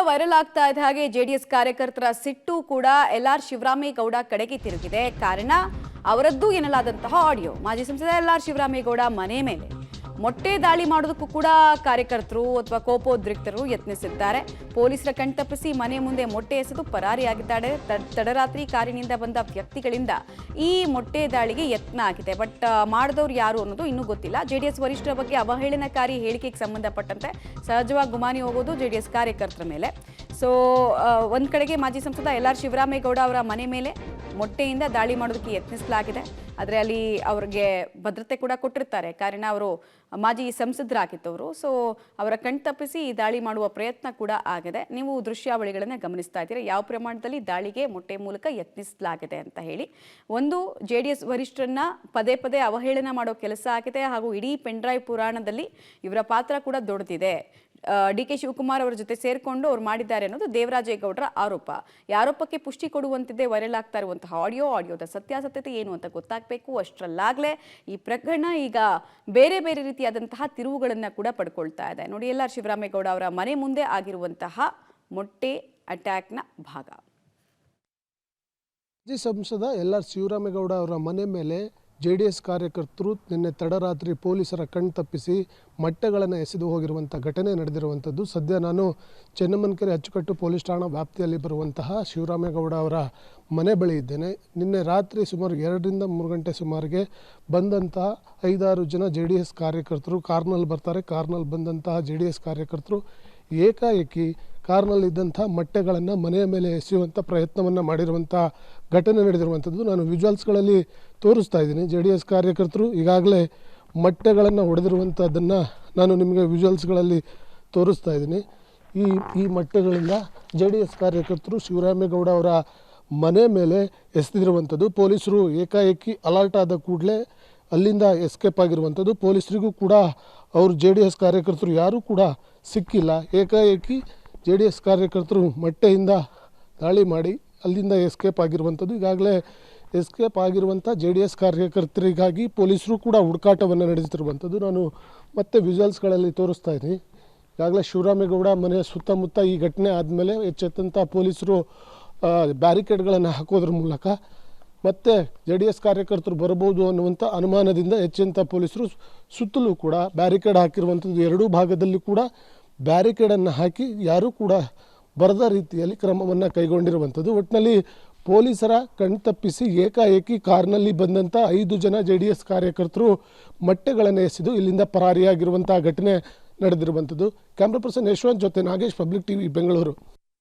Viral ಆಗ್ತಾ ಇದ್ದ ಹಾಗೆ ಜೆಡಿಎಸ್ ಕಾರ್ಯಕರ್ತರ ಸಿಟ್ಟು ಕೂಡ ಎಲ್.ಆರ್. ಶಿವರಾಮೇಗೌಡ ಕಡೆಗೆ ತಿರುಗಿದೆ. ಕಾರಣ ಅವರದ್ದು ಎನ್ನಲಾದಂತಹ ಆಡಿಯೋ. ಮಾಜಿ ಸಂಸದ ಎಲ್.ಆರ್. ಶಿವರಾಮೇಗೌಡ ಮನೆ ಮೇಲೆ ಮೊಟ್ಟೆ ದಾಳಿ ಮಾಡೋದಕ್ಕೂ ಕೂಡ ಕಾರ್ಯಕರ್ತರು ಅಥವಾ ಕೋಪೋದ್ರಿಕ್ತರು ಯತ್ನಿಸಿದ್ದಾರೆ. ಪೊಲೀಸರ ಕಣ್ತಪ್ಪಿಸಿ ಮನೆ ಮುಂದೆ ಮೊಟ್ಟೆ ಎಸೆದು ಪರಾರಿಯಾಗಿದ್ದಾರೆ. ತಡರಾತ್ರಿ ಕಾರಿನಿಂದ ಬಂದ ವ್ಯಕ್ತಿಗಳಿಂದ ಈ ಮೊಟ್ಟೆ ದಾಳಿಗೆ ಯತ್ನ ಆಗಿದೆ. ಬಟ್ ಮಾಡಿದವರು ಯಾರು ಅನ್ನೋದು ಇನ್ನೂ ಗೊತ್ತಿಲ್ಲ. ಜೆಡಿಎಸ್ ವರಿಷ್ಠರ ಬಗ್ಗೆ ಅವಹೇಳನಕಾರಿ ಹೇಳಿಕೆಗೆ ಸಂಬಂಧಪಟ್ಟಂತೆ ಸಹಜವಾಗಿ ಗುಮಾನಿ ಹೋಗೋದು ಜೆಡಿಎಸ್ ಕಾರ್ಯಕರ್ತರ ಮೇಲೆ. ಸೊ ಒಂದ್ ಕಡೆಗೆ ಮಾಜಿ ಸಂಸದ ಎಲ್.ಆರ್. ಶಿವರಾಮೇಗೌಡ ಅವರ ಮನೆ ಮೇಲೆ ಮೊಟ್ಟೆಯಿಂದ ದಾಳಿ ಮಾಡೋದಕ್ಕೆ ಯತ್ನಿಸಲಾಗಿದೆ. ಆದರೆ ಅಲ್ಲಿ ಅವ್ರಿಗೆ ಭದ್ರತೆ ಕೂಡ ಕೊಟ್ಟಿರ್ತಾರೆ. ಕಾರಣ ಅವರು ಮಾಜಿ ಸಂಸದರಾಗಿದ್ದವರು. ಸೊ ಅವರ ಕಣ್ತಪ್ಪಿಸಿ ಈ ದಾಳಿ ಮಾಡುವ ಪ್ರಯತ್ನ ಕೂಡ ಆಗಿದೆ. ನೀವು ದೃಶ್ಯಾವಳಿಗಳನ್ನು ಗಮನಿಸ್ತಾ ಇದ್ದೀರಾ ಯಾವ ಪ್ರಮಾಣದಲ್ಲಿ ದಾಳಿಗೆ ಮೊಟ್ಟೆ ಮೂಲಕ ಯತ್ನಿಸಲಾಗಿದೆ ಅಂತ ಹೇಳಿ. ಒಂದು ಜೆಡಿಎಸ್ ವರಿಷ್ಠರನ್ನ ಪದೇ ಪದೇ ಅವಹೇಳನ ಮಾಡೋ ಕೆಲಸ ಆಗಿದೆ. ಹಾಗೂ ಇಡೀ ಪೆನ್ಡ್ರೈವ್ ಪುರಾಣದಲ್ಲಿ ಇವರ ಪಾತ್ರ ಕೂಡ ದೊಡ್ಡದಿದೆ. ಡಿ.ಕೆ. ಶಿವಕುಮಾರ್ ಅವರ ಜೊತೆ ಸೇರಿಕೊಂಡು ಅವ್ರು ಮಾಡಿದ್ದಾರೆ ಅನ್ನೋದು ದೇವರಾಜೇಗೌಡರ ಆರೋಪ. ಈ ಆರೋಪಕ್ಕೆ ಪುಷ್ಟಿ ಕೊಡುವಂತಿದೆ ವೈರಲ್ ಆಗ್ತಾ ಇರುವಂತಹ ಆಡಿಯೋದ ಸತ್ಯಾಸತ್ಯತೆ ಏನು ಅಂತ ಗೊತ್ತಾಗಬೇಕು. ಅಷ್ಟರಲ್ಲಾಗಲೇ ಈ ಪ್ರಕರಣ ಈಗ ಬೇರೆ ಬೇರೆ ರೀತಿಯಾದಂತಹ ತಿರುವುಗಳನ್ನು ಕೂಡ ಪಡ್ಕೊಳ್ತಾ ಇದೆ. ನೋಡಿ, ಎಲ್.ಆರ್. ಶಿವರಾಮೇಗೌಡ ಅವರ ಮನೆ ಮುಂದೆ ಆಗಿರುವಂತಹ ಮೊಟ್ಟೆ ಅಟ್ಯಾಕ್ನ ಭಾಗ. ಮಾಜಿ ಸಂಸದ ಎಲ್.ಆರ್. ಶಿವರಾಮೇಗೌಡ ಅವರ ಮನೆ ಮೇಲೆ ಜೆಡಿಎಸ್ ಕಾರ್ಯಕರ್ತರು ನಿನ್ನೆ ತಡರಾತ್ರಿ ಪೊಲೀಸರ ಕಣ್ತಪ್ಪಿಸಿ ಮೊಟ್ಟೆಗಳನ್ನು ಎಸೆದು ಹೋಗಿರುವಂಥ ಘಟನೆ ನಡೆದಿರುವಂಥದ್ದು. ಸದ್ಯ ನಾನು ಚೆನ್ನಮ್ಮನಕೆರೆ ಅಚ್ಚುಕಟ್ಟು ಪೊಲೀಸ್ ಠಾಣಾ ವ್ಯಾಪ್ತಿಯಲ್ಲಿ ಬರುವಂತಹ ಶಿವರಾಮೇಗೌಡ ಅವರ ಮನೆ ಬಳಿ ಇದ್ದೇನೆ. ನಿನ್ನೆ ರಾತ್ರಿ ಸುಮಾರು 2 ರಿಂದ 3 ಗಂಟೆ ಸುಮಾರಿಗೆ ಬಂದಂತಹ 5-6 ಜನ ಜೆಡಿಎಸ್ ಕಾರ್ಯಕರ್ತರು ಕಾರ್ನಲ್ಲಿ ಬರ್ತಾರೆ. ಕಾರ್ನಲ್ಲಿ ಬಂದಂತಹ ಜೆಡಿಎಸ್ ಕಾರ್ಯಕರ್ತರು ಏಕಾಏಕಿ ಕಾರ್ನಲ್ಲಿದ್ದಂಥ ಮೊಟ್ಟೆಗಳನ್ನು ಮನೆಯ ಮೇಲೆ ಎಸೆಯುವಂಥ ಪ್ರಯತ್ನವನ್ನು ಮಾಡಿರುವಂಥ ಘಟನೆ ನಡೆದಿರುವಂಥದ್ದು ನಾನು ವಿಜುವಲ್ಸ್ಗಳಲ್ಲಿ ತೋರಿಸ್ತಾ ಇದ್ದೀನಿ. ಜೆಡಿಎಸ್ ಕಾರ್ಯಕರ್ತರು ಈಗಾಗಲೇ ಮೊಟ್ಟೆಗಳನ್ನು ಹೊಡೆದಿರುವಂಥದ್ದನ್ನು ನಾನು ನಿಮಗೆ ವಿಜುವಲ್ಸ್ಗಳಲ್ಲಿ ತೋರಿಸ್ತಾ ಇದ್ದೀನಿ. ಈ ಮೊಟ್ಟೆಗಳಿಂದ ಜೆಡಿಎಸ್ ಕಾರ್ಯಕರ್ತರು ಶಿವರಾಮೇಗೌಡ ಅವರ ಮನೆ ಮೇಲೆ ಎಸೆದಿರುವಂಥದ್ದು. ಪೊಲೀಸರು ಏಕಾಏಕಿ ಅಲರ್ಟ್ ಆದ ಕೂಡಲೇ ಅಲ್ಲಿಂದ ಎಸ್ಕೇಪ್ ಆಗಿರುವಂಥದ್ದು. ಪೊಲೀಸರಿಗೂ ಕೂಡ ಅವರು ಜೆಡಿಎಸ್ ಕಾರ್ಯಕರ್ತರು ಯಾರೂ ಕೂಡ ಸಿಕ್ಕಿಲ್ಲ. ಏಕಾಏಕಿ ಜೆಡಿಎಸ್ ಕಾರ್ಯಕರ್ತರು ಮೊಟ್ಟೆಯಿಂದ ದಾಳಿ ಮಾಡಿ ಅಲ್ಲಿಂದ ಎಸ್ಕೇಪ್ ಆಗಿರುವಂಥದ್ದು. ಈಗಾಗಲೇ ಎಸ್ಕೇಪ್ ಆಗಿರುವಂಥ ಜೆಡಿಎಸ್ ಕಾರ್ಯಕರ್ತರಿಗಾಗಿ ಪೊಲೀಸರು ಕೂಡ ಹುಡುಕಾಟವನ್ನು ನಡೆಸುತ್ತಿರುವಂಥದ್ದು ನಾನು ಮತ್ತೆ ವಿಜುವಲ್ಸ್ಗಳಲ್ಲಿ ತೋರಿಸ್ತಾ ಇದ್ದೀನಿ. ಈಗಾಗಲೇ ಶಿವರಾಮೇಗೌಡ ಮನೆಯ ಸುತ್ತಮುತ್ತ ಈ ಘಟನೆ ಆದಮೇಲೆ ಎಚ್ಚೆತ್ತಂಥ ಪೊಲೀಸರು ಬ್ಯಾರಿಕೇಡ್ಗಳನ್ನು ಹಾಕೋದ್ರ ಮೂಲಕ ಮತ್ತೆ ಜೆಡಿಎಸ್ ಕಾರ್ಯಕರ್ತರು ಬರಬಹುದು ಅನ್ನುವಂಥ ಅನುಮಾನದಿಂದ ಹೆಚ್ಚಿನ ಪೊಲೀಸರು ಸುತ್ತಲೂ ಕೂಡ ಬ್ಯಾರಿಕೇಡ್ ಹಾಕಿರುವಂಥದ್ದು. ಎರಡೂ ಭಾಗದಲ್ಲಿ ಕೂಡ ಬ್ಯಾರಿಕೇಡನ್ನು ಹಾಕಿ ಯಾರೂ ಕೂಡ ಬರದ ರೀತಿಯಲ್ಲಿ ಕ್ರಮವನ್ನು ಕೈಗೊಂಡಿರುವಂಥದ್ದು. ಒಟ್ಟಿನಲ್ಲಿ ಪೊಲೀಸರ ಕಣ್ತಪ್ಪಿಸಿ ಏಕಾಏಕಿ ಕಾರ್ನಲ್ಲಿ ಬಂದಂಥ 5 ಜನ ಜೆಡಿಎಸ್ ಕಾರ್ಯಕರ್ತರು ಮೊಟ್ಟೆಗಳನ್ನು ಎಸೆದು ಇಲ್ಲಿಂದ ಪರಾರಿಯಾಗಿರುವಂಥ ಘಟನೆ ನಡೆದಿರುವಂಥದ್ದು. ಕ್ಯಾಮ್ರಾ ಪರ್ಸನ್ ಯಶವಂತ್ ಜೊತೆ ನಾಗೇಶ್, ಪಬ್ಲಿಕ್ ಟಿವಿ, ಬೆಂಗಳೂರು.